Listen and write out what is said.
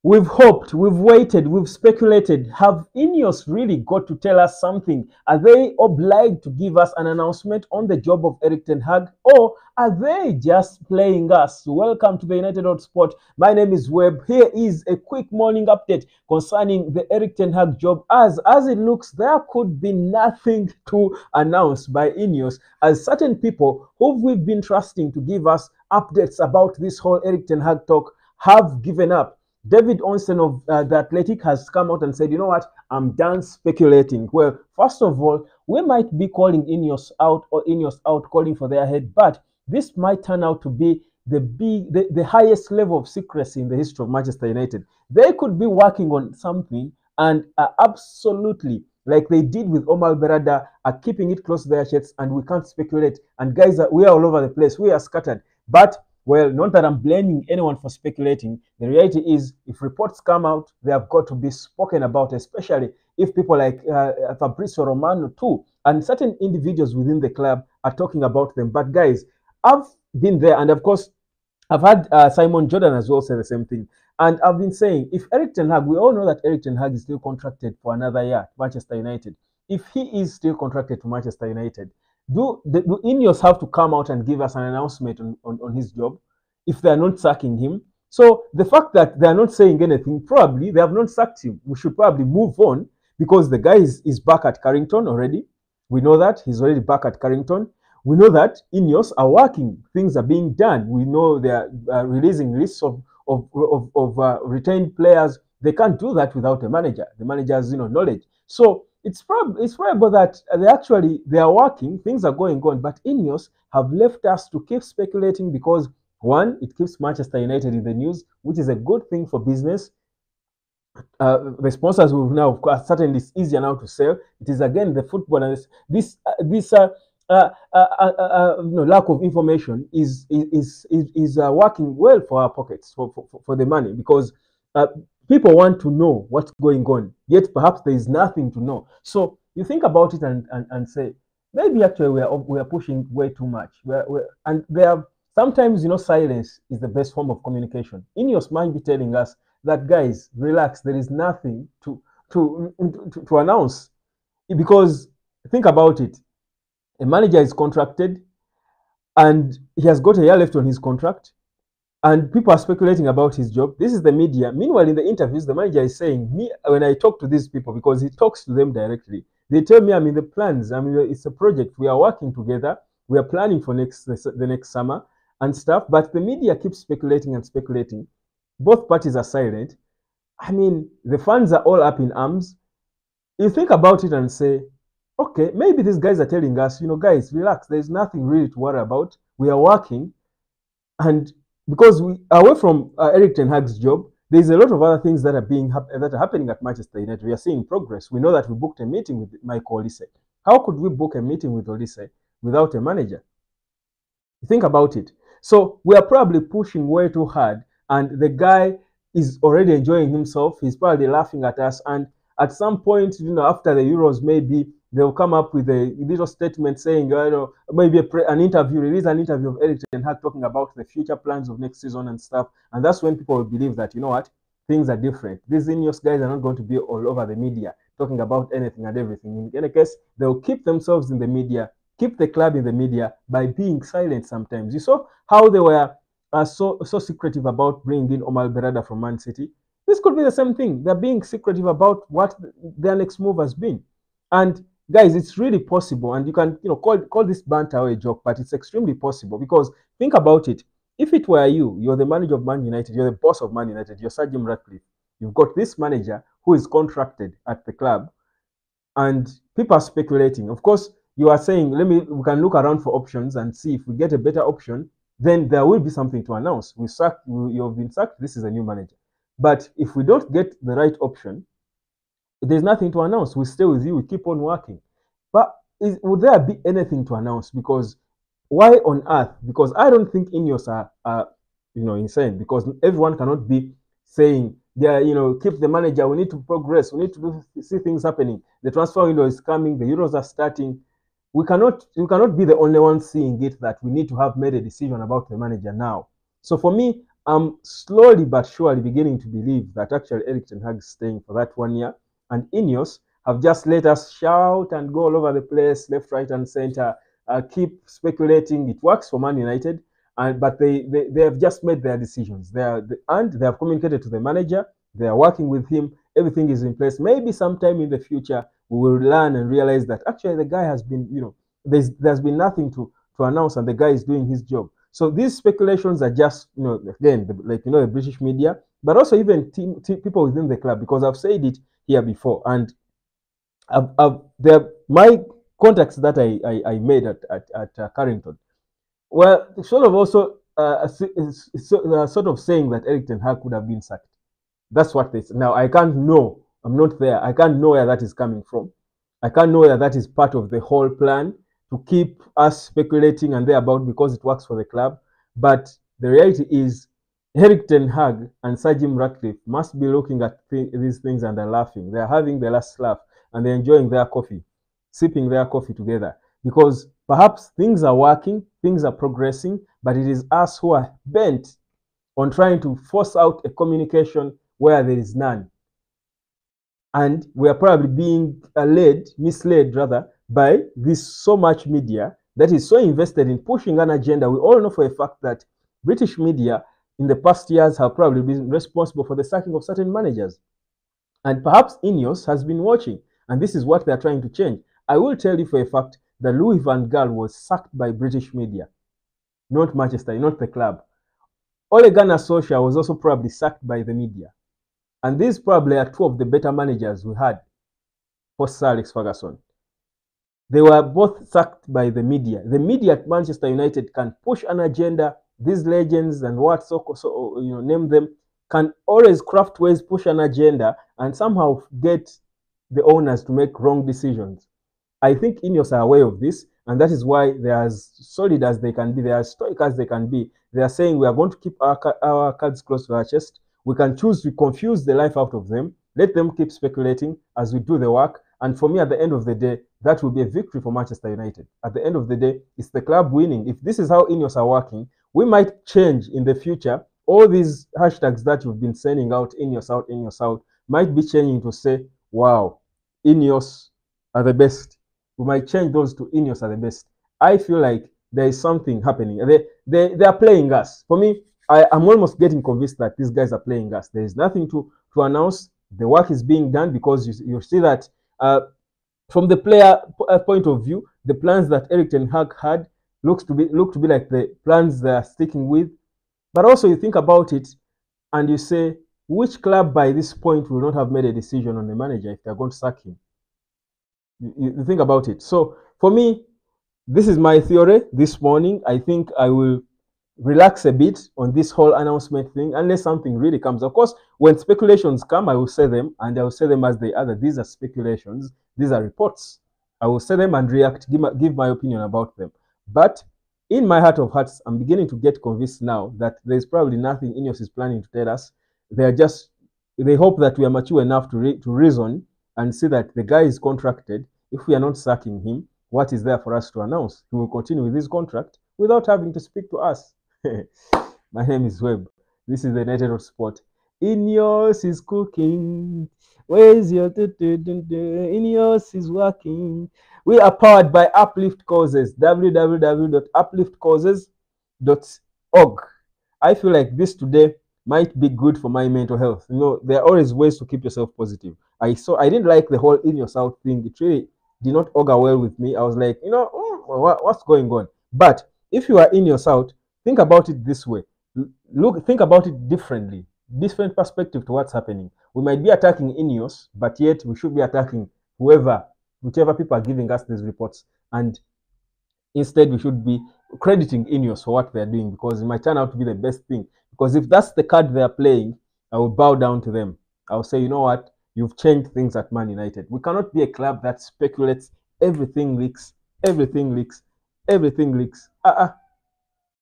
We've hoped, we've waited, we've speculated. Have Ineos really got to tell us something? Are they obliged to give us an announcement on the job of Erik ten Hag, or are they just playing us? Welcome to the United Sport. My name is Webb. Here is a quick morning update concerning the Erik ten Hag job. As it looks, there could be nothing to announce by Ineos, as certain people who we've been trusting to give us updates about this whole Erik ten Hag talk have given up. David Onsen of The Athletic has come out and said, you know what, I'm done speculating. Well, first of all, we might be calling Ineos out or Ineos out, calling for their head, but this might turn out to be the highest level of secrecy in the history of Manchester United. They could be working on something and absolutely, like they did with Omar Berada, are keeping it close to their chests, and we can't speculate. And guys, we are all over the place. We are scattered. But well, not that I'm blaming anyone for speculating. The reality is, if reports come out, they have got to be spoken about, especially if people like Fabrizio Romano too, and certain individuals within the club are talking about them. But guys, I've been there, and of course, I've had Simon Jordan as well say the same thing. And I've been saying, if Erik ten Hag, we all know that Erik ten Hag is still contracted for another year to Manchester United. If he is still contracted to Manchester United, do Ineos have to come out and give us an announcement on his job if they are not sacking him? So the fact that they are not saying anything, probably they have not sacked him. We should probably move on, because the guy is back at Carrington already. We know that he's already back at Carrington. We know that Ineos are working. Things are being done. We know they are releasing lists of retained players. They can't do that without a manager. The manager has knowledge. So it's probable that they are working, things are going on, but Ineos have left us to keep speculating because, one, it keeps Manchester United in the news, which is a good thing for business. The sponsors will now, of course, certainly it's easier now to sell. It is again the football, and this lack of information is working well for our pockets, for the money, because people want to know what's going on, yet perhaps there is nothing to know. So you think about it and say, maybe actually we are pushing way too much. And there are sometimes, silence is the best form of communication. Ineos might be telling us that, guys, relax, there is nothing to announce. Because think about it, a manager is contracted and he has got a year left on his contract, and people are speculating about his job. This is the media. Meanwhile, in the interviews, the manager is saying, when I talk to these people, because he talks to them directly, they tell me I'm in the plans. I mean, it's a project. We are working together. We are planning for the next summer and stuff. But the media keeps speculating and speculating. Both parties are silent. I mean, the fans are all up in arms. You think about it and say, okay, maybe these guys are telling us, guys, relax. There's nothing really to worry about. We are working. And because we are away from Erik ten Hag's job, there's a lot of other things that are happening at Manchester United. We are seeing progress. We know that we booked a meeting with Michael Olise. How could we book a meeting with Olise without a manager? Think about it. So we are probably pushing way too hard, and the guy is already enjoying himself. He's probably laughing at us, and at some point, after the Euros, maybe they'll come up with a little statement saying, maybe release an interview of Erik ten Hag talking about the future plans of next season and stuff. And that's when people will believe that, things are different. These Ineos guys are not going to be all over the media talking about anything and everything. In any case, they'll keep themselves in the media, keep the club in the media by being silent sometimes. You saw how they were so secretive about bringing in Omar Berada from Man City. This could be the same thing. They're being secretive about what their next move has been. And guys, it's really possible, and you can call this banter or a joke, but it's extremely possible, because think about it. If it were you're the manager of Man United, you're the boss of Man United, you're Sir Jim Ratcliffe, you've got this manager who is contracted at the club, and people are speculating. Of course, you are saying, we can look around for options and see if we get a better option, then there will be something to announce. You've been sacked, this is a new manager. But if we don't get the right option, there's nothing to announce. We stay with you, we keep on working. But would there be anything to announce? Because why on earth? Because I don't think Ineos are insane, because everyone cannot be saying, keep the manager, we need to progress, we need to see things happening. The transfer window is coming, the Euros are starting. We cannot be the only ones seeing it, that we need to have made a decision about the manager now. So for me, I'm slowly but surely beginning to believe that actually Erik ten Hag is staying for that 1 year, and Ineos have just let us shout and go all over the place, left, right, and center, keep speculating. It works for Man United, but they have just made their decisions. And they have communicated to the manager. They are working with him. Everything is in place. Maybe sometime in the future we will learn and realize that actually the guy has been, there's been nothing to announce, and the guy is doing his job. So these speculations are just, again, the British media, but also even people within the club, because I've said it here before, and my contacts that I made at Carrington, well, sort of also sort of saying that Erik ten Hag could have been sacked. That's what they say. Now, I can't know. I'm not there. I can't know where that is coming from. I can't know whether that is part of the whole plan to keep us speculating and thereabout because it works for the club. But the reality is, Erik ten Hag and Sir Jim Ratcliffe must be looking at these things and they're laughing. They're having the last laugh and they're enjoying their coffee, sipping their coffee together. Because perhaps things are working, things are progressing, but it is us who are bent on trying to force out a communication where there is none. And we are probably being misled rather, by this so much media that is so invested in pushing an agenda. We all know for a fact that British media in the past years have probably been responsible for the sacking of certain managers. And perhaps Ineos has been watching, and this is what they are trying to change. I will tell you for a fact that Louis van Gaal was sacked by British media, not Manchester, not the club. Ole Gunnar Solskjaer was also probably sacked by the media. And these probably are two of the better managers we had post Sir Alex Ferguson. They were both sacked by the media. The media at Manchester United can push an agenda. These legends and name them, can always craft ways, push an agenda, and somehow get the owners to make wrong decisions. I think Ineos are aware of this, and that is why they are as solid as they can be. They are as stoic as they can be. They are saying we are going to keep our cards close to our chest. We can choose to confuse the life out of them. Let them keep speculating as we do the work. And for me, at the end of the day, that will be a victory for Manchester United. At the end of the day, it's the club winning. If this is how Ineos are working, we might change in the future. All these hashtags that you've been sending out, Ineos out, might be changing to say, wow, Ineos are the best. We might change those to Ineos are the best. I feel like there is something happening. They are playing us. For me, I'm almost getting convinced that these guys are playing us. There is nothing to announce. The work is being done because you see that from the player point of view, the plans that Erik ten Hag had look to be like the plans they are sticking with. But also you think about it and you say, which club by this point will not have made a decision on the manager if they're going to sack him? You think about it. So for me, this is my theory this morning. I think I will relax a bit on this whole announcement thing unless something really comes. Of course, when speculations come, I will say them, and I will say them as they are. These are speculations. These are reports. I will say them and react, give my opinion about them. But in my heart of hearts, I'm beginning to get convinced now that there's probably nothing Ineos is planning to tell us. They hope that we are mature enough to reason and see that the guy is contracted. If we are not sacking him, what is there for us to announce? He will continue with his contract without having to speak to us. My name is Webb. This is the United of Sport. Ineos is cooking. Where's your Ineos is working. We are powered by Uplift Causes. www.upliftcauses.org. I feel like this today might be good for my mental health. There are always ways to keep yourself positive. I didn't like the whole Ineos out thing. It really did not augur well with me. I was like, what's going on? But if you are Ineos out, think about it this way. Think about it differently. Different perspective to what's happening. We might be attacking Ineos, but yet we should be attacking whichever people are giving us these reports. And instead, we should be crediting Ineos for what they're doing, because it might turn out to be the best thing. Because if that's the card they're playing, I will bow down to them. I will say, you know what? You've changed things at Man United. We cannot be a club that speculates, everything leaks, everything leaks, everything leaks.